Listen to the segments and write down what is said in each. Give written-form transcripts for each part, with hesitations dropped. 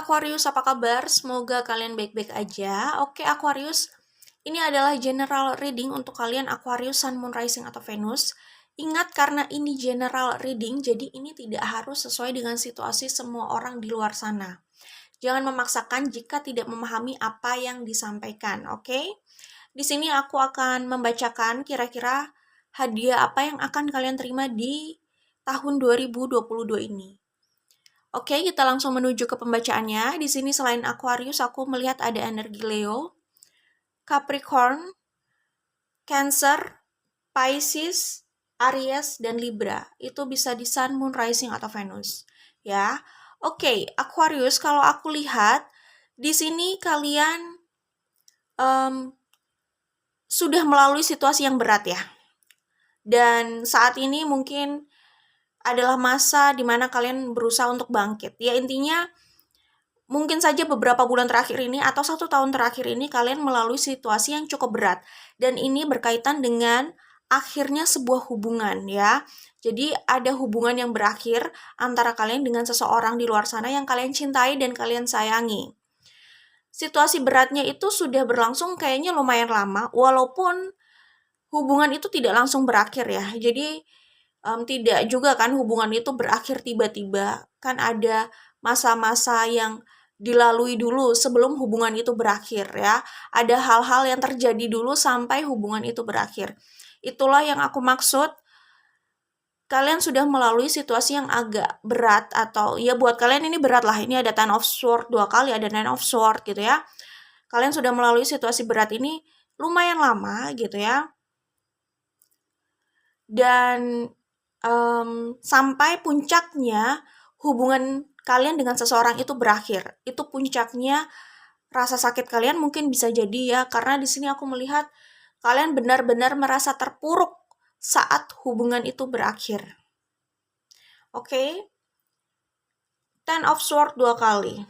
Aquarius, apa kabar? Semoga kalian baik-baik aja. Oke, Aquarius, ini adalah general reading untuk kalian Aquarius, Sun, Moon, Rising, atau Venus. Ingat, karena ini general reading, jadi ini tidak harus sesuai dengan situasi semua orang di luar sana. Jangan memaksakan jika tidak memahami apa yang disampaikan, oke? Di sini aku akan membacakan kira-kira hadiah apa yang akan kalian terima di tahun 2022 ini. Oke, kita langsung menuju ke pembacaannya. Di sini selain Aquarius, aku melihat ada energi Leo, Capricorn, Cancer, Pisces, Aries, dan Libra. Itu bisa di Sun, Moon, Rising, atau Venus. Ya, oke, Aquarius, kalau aku lihat, di sini kalian sudah melalui situasi yang berat ya. Dan saat ini mungkin adalah masa di mana kalian berusaha untuk bangkit. Ya, intinya mungkin saja beberapa bulan terakhir ini atau 1 tahun terakhir ini kalian melalui situasi yang cukup berat. Dan ini berkaitan dengan akhirnya sebuah hubungan ya. Jadi ada hubungan yang berakhir antara kalian dengan seseorang di luar sana yang kalian cintai dan kalian sayangi. Situasi beratnya itu sudah berlangsung kayaknya lumayan lama, walaupun hubungan itu tidak langsung berakhir ya. Jadi tidak juga kan hubungan itu berakhir tiba-tiba. Kan ada masa-masa yang dilalui dulu sebelum hubungan itu berakhir ya. Ada hal-hal yang terjadi dulu sampai hubungan itu berakhir. Itulah yang aku maksud. Kalian sudah melalui situasi yang agak berat, atau ya buat kalian ini berat lah. Ini ada Ten of Sword 2 kali, ada Nine of Sword gitu ya. Kalian sudah melalui situasi berat ini lumayan lama gitu ya. Dan sampai puncaknya hubungan kalian dengan seseorang itu berakhir. Itu puncaknya rasa sakit kalian mungkin bisa jadi ya, karena di sini aku melihat kalian benar-benar merasa terpuruk saat hubungan itu berakhir. Oke. Ten of Sword 2 kali.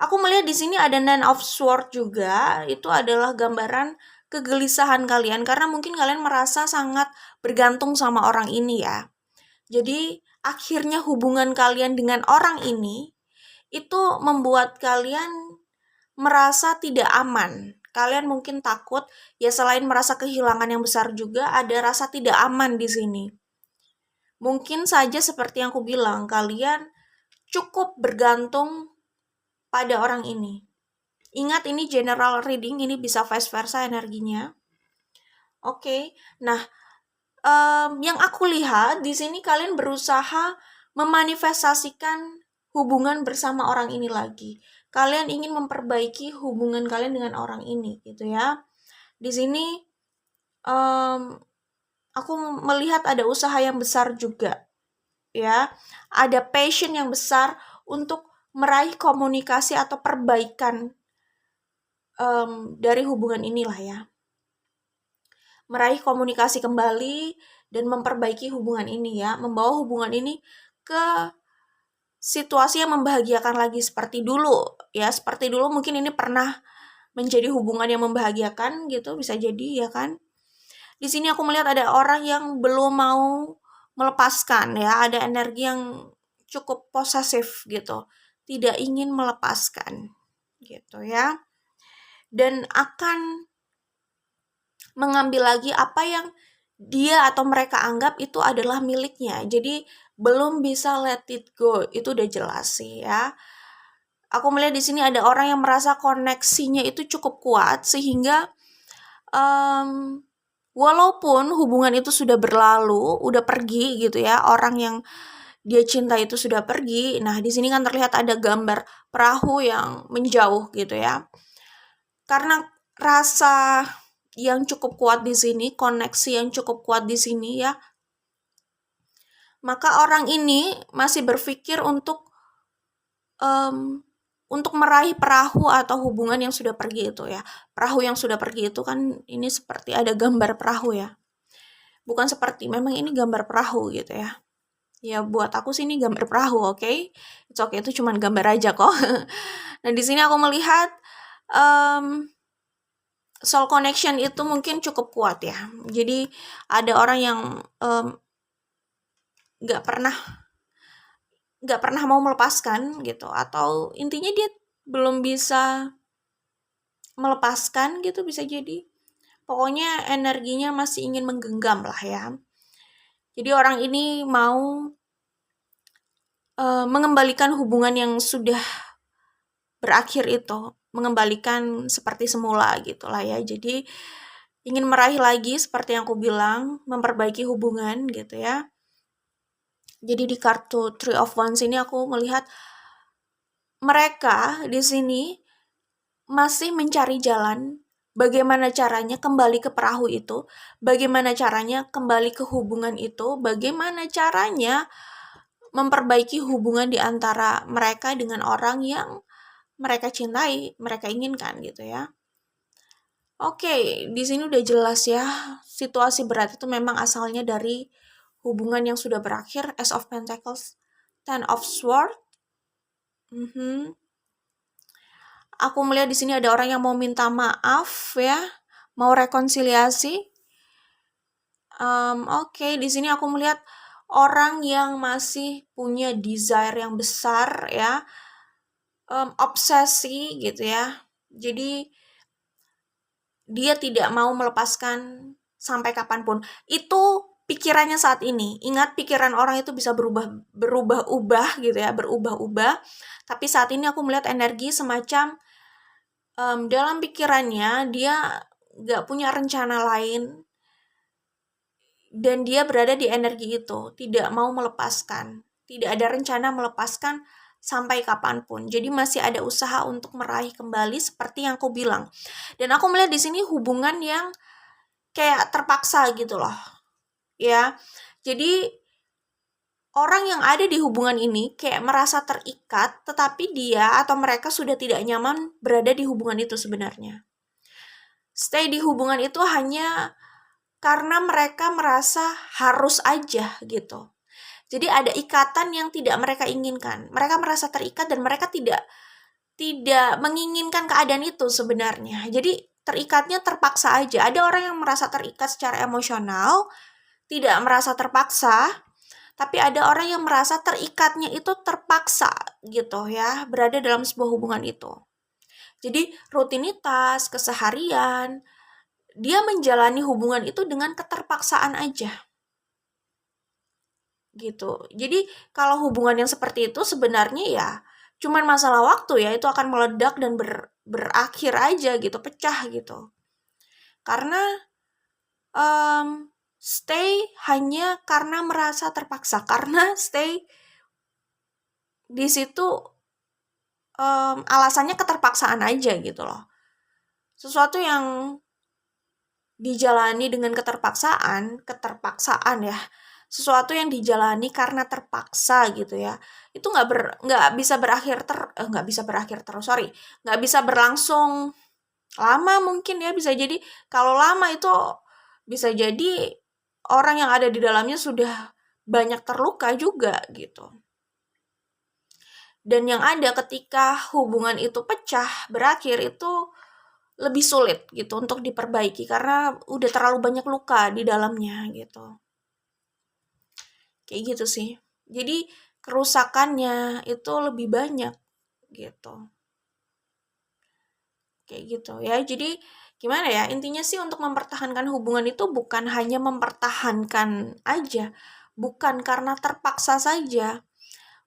Aku melihat di sini ada Nine of Sword juga. Itu adalah gambaran kegelisahan kalian karena mungkin kalian merasa sangat bergantung sama orang ini ya. Jadi akhirnya hubungan kalian dengan orang ini itu membuat kalian merasa tidak aman. Kalian mungkin takut, ya selain merasa kehilangan yang besar juga ada rasa tidak aman di sini. Mungkin saja seperti yang aku bilang, kalian cukup bergantung pada orang ini. Ingat, ini general reading, ini bisa vice versa energinya. Oke, nah yang aku lihat di sini kalian berusaha memanifestasikan hubungan bersama orang ini lagi. Kalian ingin memperbaiki hubungan kalian dengan orang ini, gitu ya. Di sini aku melihat ada usaha yang besar juga, ya. Ada passion yang besar untuk meraih komunikasi atau perbaikan dari hubungan inilah ya. Meraih komunikasi kembali dan memperbaiki hubungan ini ya, membawa hubungan ini ke situasi yang membahagiakan lagi seperti dulu ya. Seperti dulu mungkin ini pernah menjadi hubungan yang membahagiakan gitu, bisa jadi ya kan. Di sini aku melihat ada orang yang belum mau melepaskan ya, ada energi yang cukup posesif gitu, tidak ingin melepaskan gitu ya, dan akan mengambil lagi apa yang dia atau mereka anggap itu adalah miliknya. Jadi belum bisa let it go, itu udah jelas sih ya. Aku melihat di sini ada orang yang merasa koneksinya itu cukup kuat sehingga walaupun hubungan itu sudah berlalu, udah pergi gitu ya, orang yang dia cinta itu sudah pergi. Nah, di sini kan terlihat ada gambar perahu yang menjauh gitu ya. Karena rasa yang cukup kuat di sini, koneksi yang cukup kuat di sini ya, maka orang ini masih berpikir untuk meraih perahu atau hubungan yang sudah pergi itu ya. Perahu yang sudah pergi itu kan ini seperti ada gambar perahu ya. Bukan seperti, memang ini gambar perahu gitu ya. Ya buat aku sih ini gambar perahu, oke? It's okay, itu cuma gambar aja kok. Nah, di sini aku melihat soul connection itu mungkin cukup kuat ya. Jadi ada orang yang nggak pernah mau melepaskan gitu, atau intinya dia belum bisa melepaskan gitu, bisa jadi. Pokoknya energinya masih ingin menggenggam lah ya. Jadi orang ini mau mengembalikan hubungan yang sudah berakhir itu, mengembalikan seperti semula gitulah ya. Jadi ingin meraih lagi seperti yang aku bilang, memperbaiki hubungan gitu ya. Jadi di kartu Three of Wands ini aku melihat mereka di sini masih mencari jalan bagaimana caranya kembali ke perahu itu, bagaimana caranya kembali ke hubungan itu, bagaimana caranya memperbaiki hubungan di antara mereka dengan orang yang mereka cintai, mereka inginkan gitu ya. Oke, di sini udah jelas ya, situasi berat itu memang asalnya dari hubungan yang sudah berakhir, Ace of Pentacles, Ten of Swords. Aku melihat di sini ada orang yang mau minta maaf ya, mau rekonsiliasi. Oke, di sini aku melihat orang yang masih punya desire yang besar ya, obsesi gitu ya. Jadi dia tidak mau melepaskan sampai kapanpun. Itu pikirannya saat ini. Ingat, pikiran orang itu bisa berubah-ubah gitu ya, berubah-ubah. Tapi saat ini aku melihat energi semacam dalam pikirannya dia gak punya rencana lain, dan dia berada di energi itu, tidak mau melepaskan, tidak ada rencana melepaskan sampai kapanpun. Jadi masih ada usaha untuk meraih kembali seperti yang aku bilang. Dan aku melihat di sini hubungan yang kayak terpaksa gitu loh. Ya. Jadi orang yang ada di hubungan ini kayak merasa terikat, tetapi dia atau mereka sudah tidak nyaman berada di hubungan itu sebenarnya. Stay di hubungan itu hanya karena mereka merasa harus aja gitu. Jadi ada ikatan yang tidak mereka inginkan. Mereka merasa terikat dan mereka tidak menginginkan keadaan itu sebenarnya. Jadi terikatnya terpaksa aja. Ada orang yang merasa terikat secara emosional, tidak merasa terpaksa, tapi ada orang yang merasa terikatnya itu terpaksa gitu ya, berada dalam sebuah hubungan itu. Jadi rutinitas, keseharian, dia menjalani hubungan itu dengan keterpaksaan aja. Gitu. Jadi kalau hubungan yang seperti itu sebenarnya ya cuman masalah waktu ya, itu akan meledak dan berakhir aja gitu, pecah gitu. Karena stay hanya karena merasa terpaksa, karena stay di situ alasannya keterpaksaan aja gitu loh. Sesuatu yang dijalani dengan keterpaksaan ya, sesuatu yang dijalani karena terpaksa gitu ya, itu nggak bisa berakhir nggak bisa berlangsung lama mungkin ya. Bisa jadi kalau lama itu bisa jadi orang yang ada di dalamnya sudah banyak terluka juga gitu. Dan yang ada ketika hubungan itu pecah, berakhir, itu lebih sulit gitu untuk diperbaiki karena udah terlalu banyak luka di dalamnya gitu. Kayak gitu sih. Jadi kerusakannya itu lebih banyak gitu. Kayak gitu ya. Jadi gimana ya? Intinya sih untuk mempertahankan hubungan itu bukan hanya mempertahankan aja, bukan karena terpaksa saja.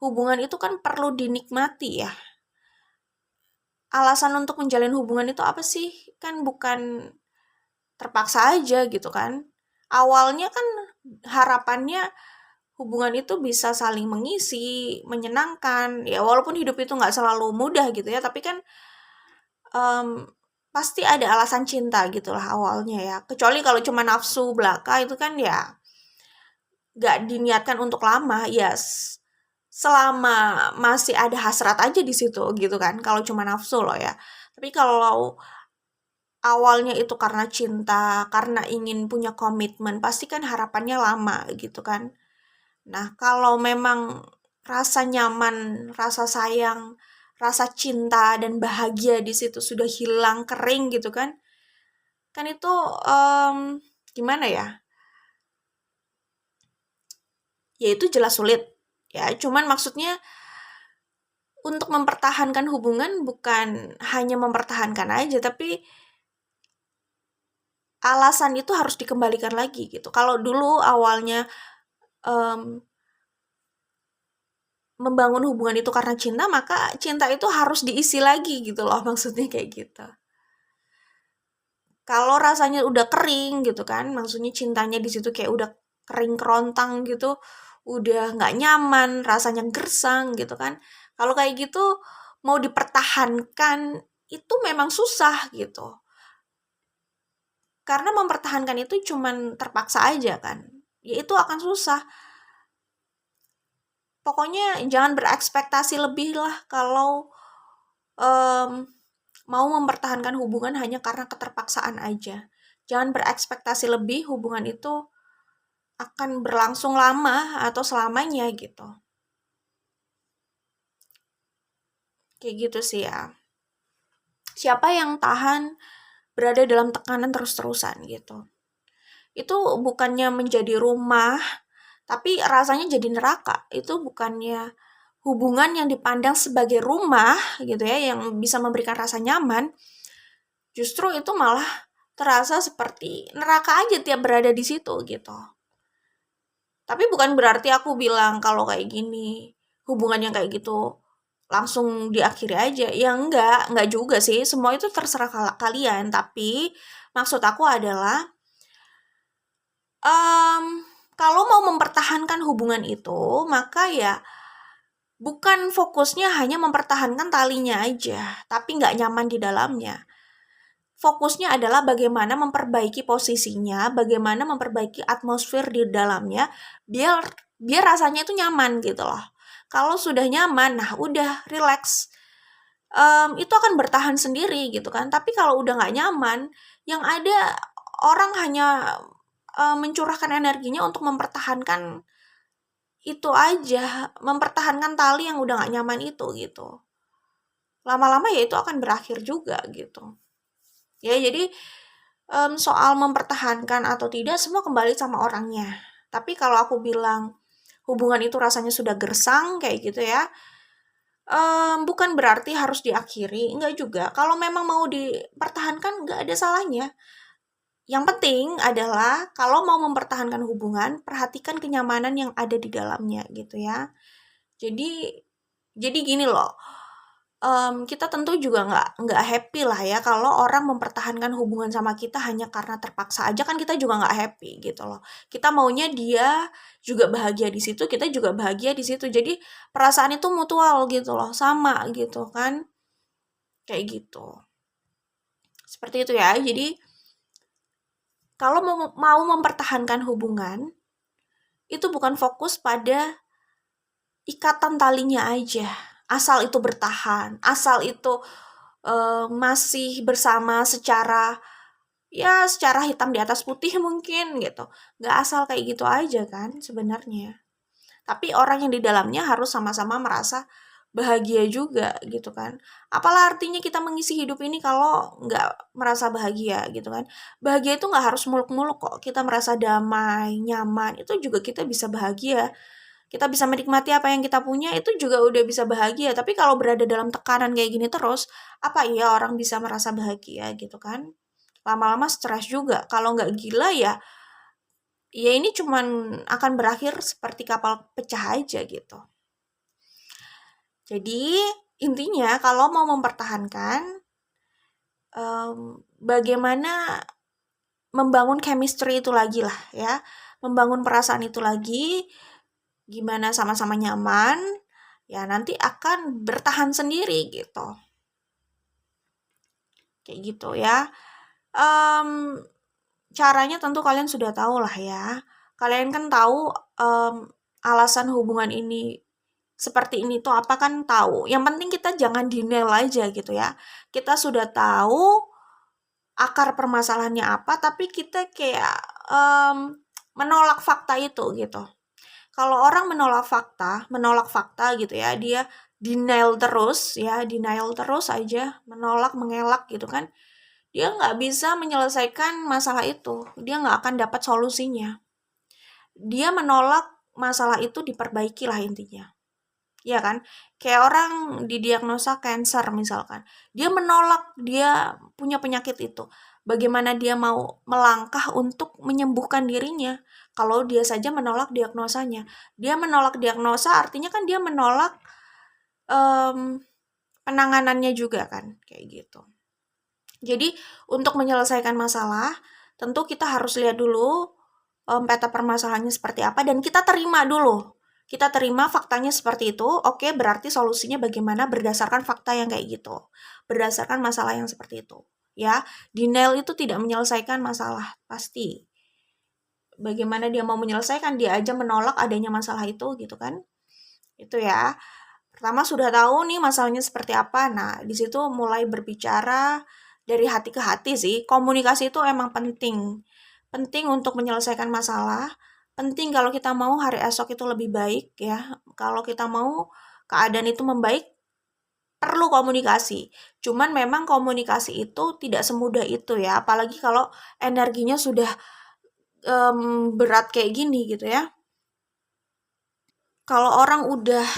Hubungan itu kan perlu dinikmati ya. Alasan untuk menjalin hubungan itu apa sih? Kan bukan terpaksa aja gitu kan. Awalnya kan harapannya hubungan itu bisa saling mengisi, menyenangkan. Ya walaupun hidup itu nggak selalu mudah gitu ya, tapi kan pasti ada alasan cinta gitulah awalnya ya. Kecuali kalau cuma nafsu belaka itu kan ya nggak diniatkan untuk lama ya. Selama masih ada hasrat aja di situ gitu kan, kalau cuma nafsu loh ya. Tapi kalau awalnya itu karena cinta, karena ingin punya komitmen, pasti kan harapannya lama gitu kan. Nah, kalau memang rasa nyaman, rasa sayang, rasa cinta dan bahagia di situ sudah hilang, kering gitu kan. Kan itu gimana ya? Ya itu jelas sulit Ya, cuman maksudnya untuk mempertahankan hubungan bukan hanya mempertahankan aja, tapi alasan itu harus dikembalikan lagi gitu. Kalau dulu awalnya membangun hubungan itu karena cinta, maka cinta itu harus diisi lagi gitu loh, maksudnya kayak gitu. Kalau rasanya udah kering gitu kan, maksudnya cintanya di situ kayak udah kering kerontang gitu, udah nggak nyaman, rasanya gersang gitu kan. Kalau kayak gitu mau dipertahankan itu memang susah gitu. Karena mempertahankan itu cuman terpaksa aja kan. Ya itu akan susah. Pokoknya jangan berekspektasi lebih lah kalau um, mau mempertahankan hubungan hanya karena keterpaksaan aja. Jangan berekspektasi lebih hubungan itu akan berlangsung lama atau selamanya gitu. Kayak gitu sih ya. Siapa yang tahan berada dalam tekanan terus-terusan gitu. Itu bukannya menjadi rumah, tapi rasanya jadi neraka. Itu bukannya hubungan yang dipandang sebagai rumah gitu ya, yang bisa memberikan rasa nyaman, justru itu malah terasa seperti neraka aja tiap berada di situ gitu. Tapi bukan berarti aku bilang kalau kayak gini, hubungan yang kayak gitu langsung diakhiri aja. Ya enggak juga sih. Semua itu terserah kalian. Tapi maksud aku adalah kalau mau mempertahankan hubungan itu, maka ya bukan fokusnya hanya mempertahankan talinya aja, tapi nggak nyaman di dalamnya. Fokusnya adalah bagaimana memperbaiki posisinya, bagaimana memperbaiki atmosfer di dalamnya, biar biar rasanya itu nyaman gitu loh. Kalau sudah nyaman, nah udah relax, itu akan bertahan sendiri gitu kan. Tapi kalau udah nggak nyaman, yang ada orang hanya mencurahkan energinya untuk mempertahankan itu aja, mempertahankan tali yang udah nggak nyaman itu gitu. Lama-lama ya itu akan berakhir juga gitu. Ya jadi soal mempertahankan atau tidak semua kembali sama orangnya. Tapi kalau aku bilang hubungan itu rasanya sudah gersang kayak gitu ya, bukan berarti harus diakhiri, enggak juga. Kalau memang mau dipertahankan nggak ada salahnya. Yang penting adalah kalau mau mempertahankan hubungan, perhatikan kenyamanan yang ada di dalamnya gitu ya. Jadi gini loh, kita tentu juga nggak happy lah ya kalau orang mempertahankan hubungan sama kita hanya karena terpaksa aja, kan kita juga nggak happy gitu loh. Kita maunya dia juga bahagia di situ, kita juga bahagia di situ. Jadi perasaan itu mutual gitu loh, sama gitu kan. Kayak gitu. Seperti itu ya. Jadi kalau mau mempertahankan hubungan, itu bukan fokus pada ikatan talinya aja. Asal itu bertahan, asal itu masih bersama secara hitam di atas putih mungkin gitu. Nggak asal kayak gitu aja kan sebenarnya. Tapi orang yang di dalamnya harus sama-sama merasa bahagia juga gitu kan. Apalah artinya kita mengisi hidup ini kalau nggak merasa bahagia gitu kan. Bahagia itu nggak harus muluk-muluk kok. Kita merasa damai, nyaman, itu juga kita bisa bahagia. Kita bisa menikmati apa yang kita punya, itu juga udah bisa bahagia. Tapi kalau berada dalam tekanan kayak gini terus, apa iya orang bisa merasa bahagia gitu kan? Lama-lama stres juga. Kalau nggak gila ya, ya ini cuman akan berakhir seperti kapal pecah aja gitu. Jadi intinya kalau mau mempertahankan, bagaimana membangun chemistry itu lagi lah ya, membangun perasaan itu lagi, gimana sama-sama nyaman, ya nanti akan bertahan sendiri gitu. Kayak gitu ya. Caranya tentu kalian sudah tahu lah ya. Kalian kan tahu alasan hubungan ini seperti ini tuh apa kan tahu. Yang penting kita jangan denial aja gitu ya. Kita sudah tahu akar permasalahannya apa, tapi kita kayak menolak fakta itu gitu. Kalau orang menolak fakta gitu ya, dia denial terus aja, menolak, mengelak gitu kan, dia nggak bisa menyelesaikan masalah itu, dia nggak akan dapat solusinya. Dia menolak masalah itu diperbaiki lah intinya. Ya kan? Kayak orang didiagnosa cancer misalkan. Dia menolak dia punya penyakit itu. Bagaimana dia mau melangkah untuk menyembuhkan dirinya kalau dia saja menolak diagnosanya? Dia menolak diagnosa artinya kan dia menolak penanganannya juga kan, kayak gitu. Jadi untuk menyelesaikan masalah, tentu kita harus lihat dulu peta permasalahannya seperti apa dan kita terima dulu. Kita terima faktanya seperti itu, oke berarti solusinya bagaimana berdasarkan fakta yang kayak gitu. Berdasarkan masalah yang seperti itu. Ya, denial itu tidak menyelesaikan masalah, pasti. Bagaimana dia mau menyelesaikan, dia aja menolak adanya masalah itu gitu kan. Itu ya. Pertama sudah tahu nih masalahnya seperti apa. Nah, di situ mulai berbicara dari hati ke hati sih. Komunikasi itu emang penting. Penting untuk menyelesaikan masalah. Penting kalau kita mau hari esok itu lebih baik ya. Kalau kita mau keadaan itu membaik, perlu komunikasi. Cuman memang komunikasi itu tidak semudah itu ya. Apalagi kalau energinya sudah berat kayak gini gitu ya. Kalau orang udah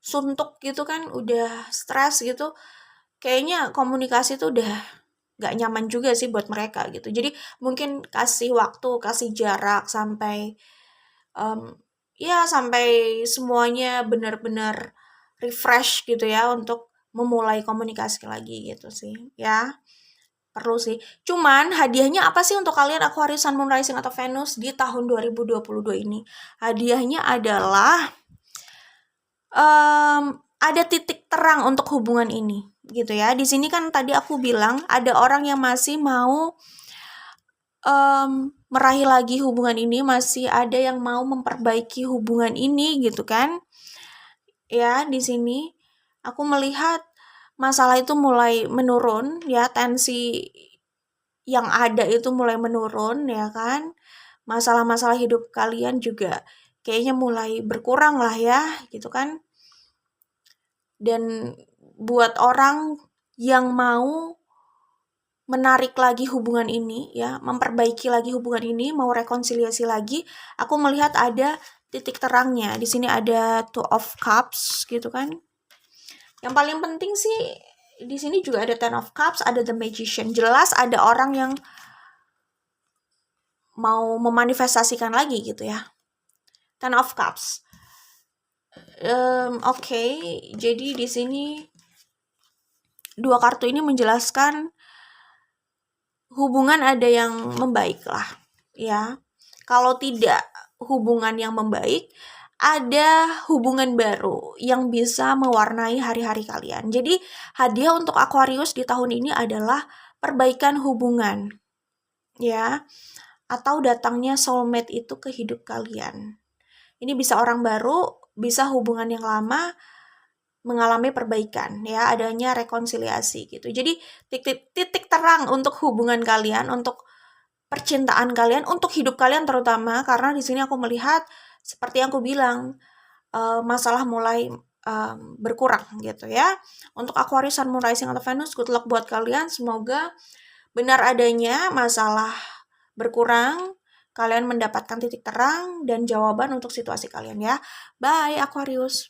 suntuk gitu kan, udah stres gitu, kayaknya komunikasi tuh udah gak nyaman juga sih buat mereka gitu. Jadi mungkin kasih waktu, kasih jarak sampai ya sampai semuanya benar-benar refresh gitu ya untuk memulai komunikasi lagi gitu sih ya. Perlu sih. Cuman hadiahnya apa sih untuk kalian Aquarius, Sun, Moon, Rising atau Venus di tahun 2022 ini? Hadiahnya adalah ada titik terang untuk hubungan ini gitu ya. Di sini kan tadi aku bilang ada orang yang masih mau meraih lagi hubungan ini, masih ada yang mau memperbaiki hubungan ini gitu kan. Ya, di sini aku melihat masalah itu mulai menurun ya, tensi yang ada itu mulai menurun ya kan. Masalah-masalah hidup kalian juga kayaknya mulai berkurang lah ya gitu kan. Dan buat orang yang mau menarik lagi hubungan ini ya, memperbaiki lagi hubungan ini, mau rekonsiliasi lagi, aku melihat ada titik terangnya. Di sini ada Two of Cups gitu kan. Yang paling penting sih di sini juga ada Ten of Cups, ada The Magician. Jelas ada orang yang mau memanifestasikan lagi gitu ya. Ten of Cups. Oke, jadi di sini dua kartu ini menjelaskan hubungan ada yang membaik lah ya. Kalau tidak hubungan yang membaik, ada hubungan baru yang bisa mewarnai hari-hari kalian. Jadi hadiah untuk Aquarius di tahun ini adalah perbaikan hubungan ya, atau datangnya soulmate itu ke hidup kalian. Ini bisa orang baru, bisa hubungan yang lama mengalami perbaikan ya, adanya rekonsiliasi gitu. Jadi titik terang untuk hubungan kalian, untuk percintaan kalian, untuk hidup kalian terutama, karena di sini aku melihat seperti yang aku bilang masalah mulai berkurang gitu ya. Untuk Aquarius, Sun, Moon, Rising atau Venus, good luck buat kalian. Semoga benar adanya masalah berkurang, kalian mendapatkan titik terang dan jawaban untuk situasi kalian ya. Bye Aquarius.